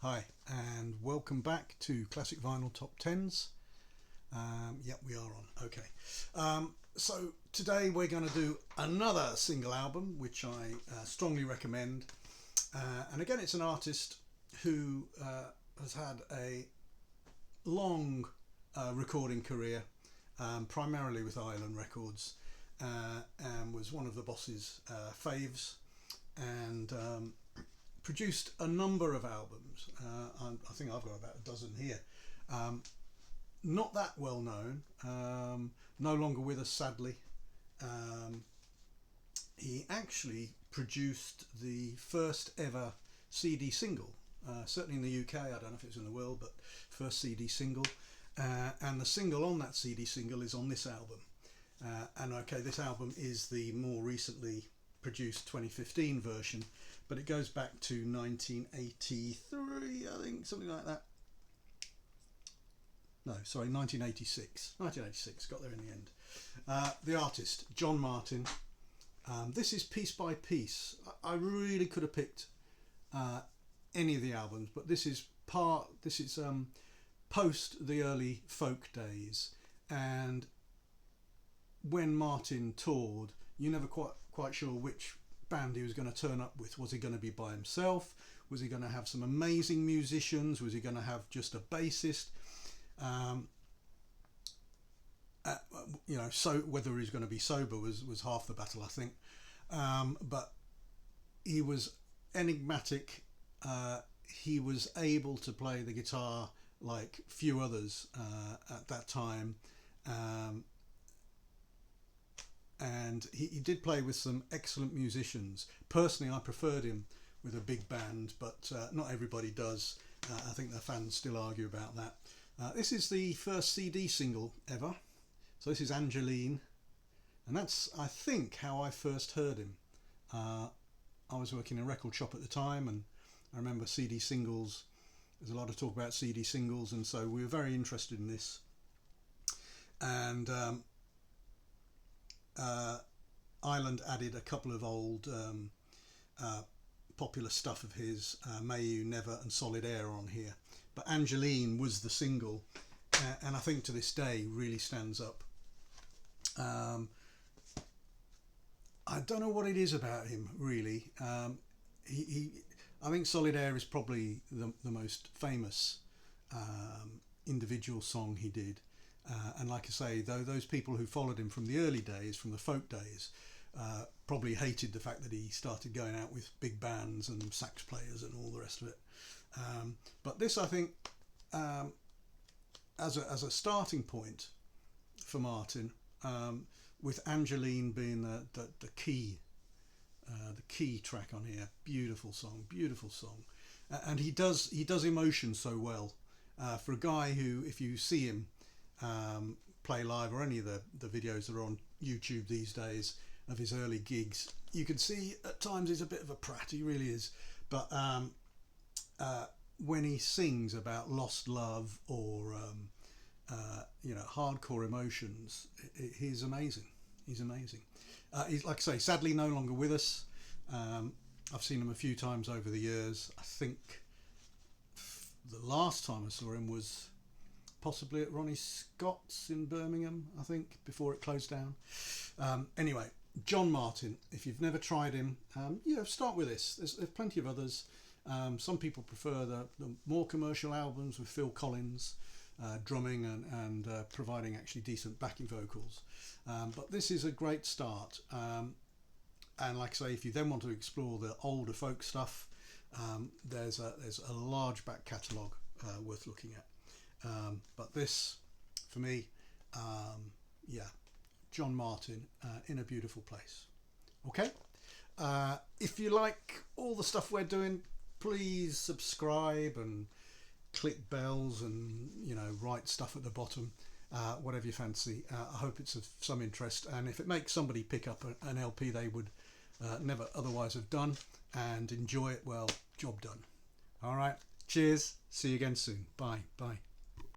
Hi, and welcome back to Classic Vinyl Top 10s. Yep, we are on. Okay. So today we're going to do another single album, which I strongly recommend. And again, it's an artist who has had a long recording career, primarily with Island Records, and was one of the boss's faves, and produced a number of albums. I think I've got about a dozen here. Not that well known, no longer with us, sadly. He actually produced the first ever CD single, certainly in the UK. I don't know if it was in the world, but first CD single. And the single on that CD single is on this album. And okay, this album is the more recently produced 2015 version, but it goes back to 1983, I think, something like that. No, sorry, 1986. 1986, got there in the end. The artist, John Martyn. This is Piece by Piece. I really could have picked any of the albums, but this is post the early folk days, and when Martyn toured, you're never quite sure which band he was going to turn up with. Was he going to be by himself? Was he going to have some amazing musicians? Was he going to have just a bassist? So whether he's going to be sober was half the battle, I think. But he was enigmatic. He was able to play the guitar like few others at that time. And he did play with some excellent musicians. Personally, I preferred him with a big band, but not everybody does. I think the fans still argue about that. This is the first CD single ever. So this is Angeline, and that's, I think, how I first heard him. I was working in a record shop at the time, and I remember CD singles. There's a lot of talk about CD singles, and so we were very interested in this. And Island added a couple of old popular stuff of his, May You Never and Solid Air on here. But Angeline was the single, and I think to this day really stands up. I don't know what it is about him, really. I think Solid Air is probably the most famous individual song he did. And like I say, though, those people who followed him from the early days, from the folk days, probably hated the fact that he started going out with big bands and sax players and all the rest of it. But this, I think, as a starting point for Martyn, with Angeline being the key track on here, beautiful song, and he does emotion so well. For a guy who, if you see him play live, or any of the videos that are on YouTube these days of his early gigs, you can see at times he's a bit of a prat. He really is. But when he sings about lost love or hardcore emotions, he's amazing. He's like I say, sadly no longer with us. I've seen him a few times over the years. I think the last time I saw him was possibly at Ronnie Scott's in Birmingham, I think, before it closed down. Anyway, John Martyn, if you've never tried him, start with this. There's plenty of others. Some people prefer the more commercial albums with Phil Collins drumming and providing actually decent backing vocals. But this is a great start. And like I say, if you then want to explore the older folk stuff, there's a large back catalogue worth looking at. But this, for me, John Martyn, in a beautiful place. Okay, if you like all the stuff we're doing, please subscribe and click bells and write stuff at the bottom, whatever you fancy. I hope it's of some interest, and if it makes somebody pick up an LP they would never otherwise have done and enjoy it, well, job done. All right, cheers, see you again soon. Bye.